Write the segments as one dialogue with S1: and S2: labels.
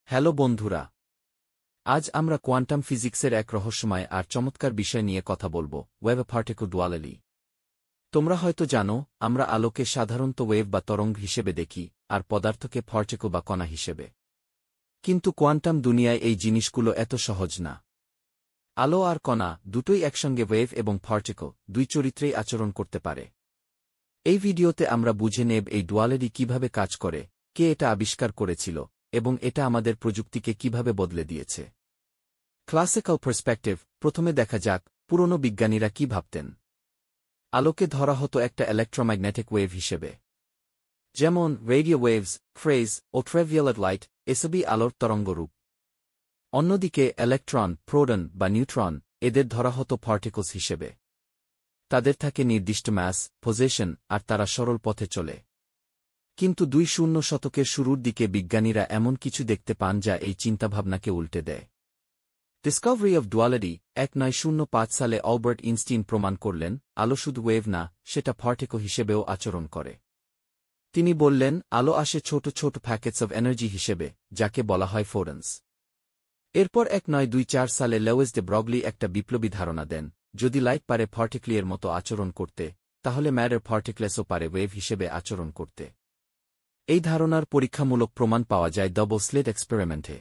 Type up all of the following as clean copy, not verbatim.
S1: Hello বন্ধুরা, আজ আমরা কোয়ান্টাম ফিজিক্সের এক রহস্যময় আর চমৎকার বিষয় নিয়ে কথা বলবো, ওয়েভ পার্টিকল ডুয়ালিটি। তোমরা হয়তো জানো, আমরা আলোকে সাধারণত ওয়েভ বা তরঙ্গ হিসেবে দেখি, আর পদার্থকে পার্টিকল বা কণা হিসেবে। কিন্তু কোয়ান্টাম দুনিয়ায় এই জিনিসগুলো এত সহজ না। আলো আর কণা দুটোই একসঙ্গে ওয়েভ এবং পার্টিকল দুই চরিত্রেই আচরণ করতে পারে। এই ভিডিওতে আমরা বুঝে নেব এই ডুয়ালিটি কিভাবে কাজ করে, কে এটা আবিষ্কার করেছিল, এবং এটা আমাদের প্রযুক্তিকে কিভাবে বদলে দিয়েছে। ক্লাসিক্যাল পার্সপেক্টিভ, প্রথমে দেখা যাক পুরনো বিজ্ঞানীরা কি ভাবতেন। আলোকে ধরা হতো একটা ইলেকট্রোম্যাগনেটিক ওয়েভ হিসেবে, যেমন radio waves, phrase, ultraviolet light এসবই আলোর তরঙ্গরূপ। অন্যদিকে ইলেকট্রন, প্রোটন বা নিউট্রন এদের ধরা হতো পার্টিকলস হিসেবে। তাদের থাকে নির্দিষ্ট ম্যাস, পজিশন, আর তারা সরল পথে চলে। কিন্তু 20 শতকের শুরুর দিকে বিজ্ঞানীরা এমন কিছু দেখতে পান যা এই চিন্তাভাবনাকে উল্টে দেয়। ডিসকভারি অফ ডুয়ালিটি 1905 সালে অ্যালবার্ট আইনস্টাইন প্রমাণ করলেন, আলো শুধু ওয়েভ না, সেটা পার্টিকল হিসেবেও আচরণ করে। তিনি বললেন, আলো আসে ছোট ছোট প্যাকেটস অব এনার্জি হিসেবে, যাকে বলা হয় ফোটনস। এরপর 1924 সালে লেউইস ডে ব্রগলি একটা বিপ্লবী ধারণা দেন, যদি লাইট পারে পার্টিকলের মতো আচরণ করতে, তাহলে ম্যাটার পার্টিকলসও পারে ওয়েভ হিসেবে আচরণ করতে। এই ধারণার পরীক্ষামূলক প্রমাণ পাওয়া যায় ডবল স্লিট এক্সপেরিমেন্টে।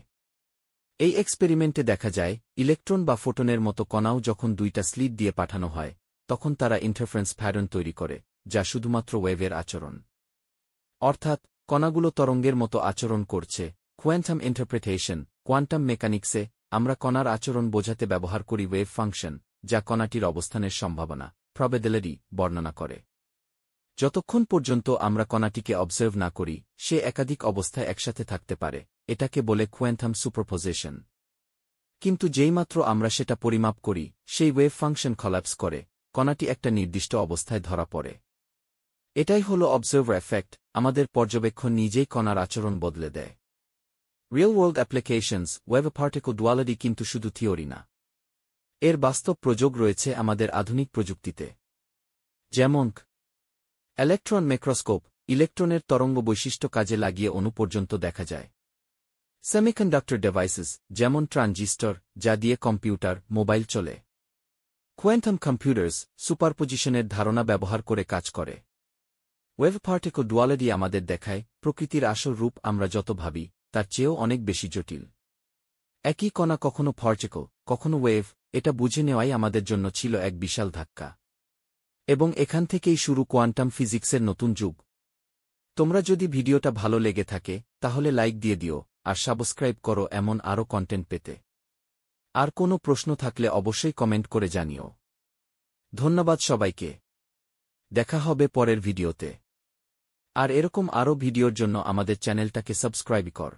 S1: এই এক্সপেরিমেন্টে দেখা যায়, ইলেকট্রন বা ফোটনের মতো কণাও যখন দুইটা স্লিট দিয়ে পাঠানো হয়, তখন তারা ইন্টারফারেন্স প্যাটার্ন তৈরি করে, যা শুধুমাত্র ওয়েভের আচরণ। অর্থাৎ কণাগুলো তরঙ্গের মতো আচরণ করছে। কোয়ান্টাম ইন্টারপ্রিটেশন, কোয়ান্টাম মেকানিক্সে আমরা কণার আচরণ বোঝাতে ব্যবহার করি ওয়েভ ফাংশন, যা কণাটির অবস্থানের সম্ভাবনা, প্রবাবিলিটি, বর্ণনা করে। যতক্ষণ পর্যন্ত আমরা কণাটিকে অবজার্ভ না করি, সে একাধিক অবস্থায় একসাথে থাকতে পারে, এটাকে বলে কোয়ান্টাম সুপারপোজিশন। কিন্তু যেইমাত্র আমরা সেটা পরিমাপ করি, সেই ওয়েভ ফাংশন কলাপস করে, কণাটি একটা নির্দিষ্ট অবস্থায় ধরা পড়ে। এটাই হল অবজার্ভার এফেক্ট, আমাদের পর্যবেক্ষণ নিজেই কণার আচরণ বদলে দেয়। Real world applications, wave particle duality কিন্তু শুধু থিওরি না। এর বাস্তব প্রয়োগ রয়েছে আমাদের আধুনিক প্রযুক্তিতে। যেমন ইলেকট্রন মাইক্রোস্কোপ, ইলেকট্রনের তরঙ্গ বৈশিষ্ট্য কাজে লাগিয়ে অণু পর্যন্ত দেখা যায়। সেমিকন্ডাক্টর ডিভাইসেস, যেমন ট্রানজিস্টর, যা দিয়ে কম্পিউটার, মোবাইল চলে। কোয়ান্টাম কম্পিউটার্স, সুপারপজিশনের ধারণা ব্যবহার করে কাজ করে। ওয়েভ পার্টিকল ডুয়ালিটি আমাদের দেখায়, প্রকৃতির আসল রূপ আমরা যত ভাবি, তার চেয়েও অনেক বেশি জটিল। একই কণা কখনো পার্টিকল, কখনো ওয়েভ, এটা বুঝে নেওয়াই আমাদের জন্য ছিল এক বিশাল ধাক্কা। এবং এখান থেকেই শুরু কোয়ান্টাম ফিজিক্সের নতুন যুগ। তোমরা যদি ভিডিওটা ভালো লেগে থাকে, তাহলে লাইক দিয়ে দিও, আর সাবস্ক্রাইব করো এমন আরও কন্টেন্ট পেতে। আর কোনো প্রশ্ন থাকলে অবশ্যই কমেন্ট করে জানিও। ধন্যবাদ সবাইকে। দেখা হবে পরের ভিডিওতে। আর এরকম আরও ভিডিওর জন্য আমাদের চ্যানেলটাকে সাবস্ক্রাইব কর।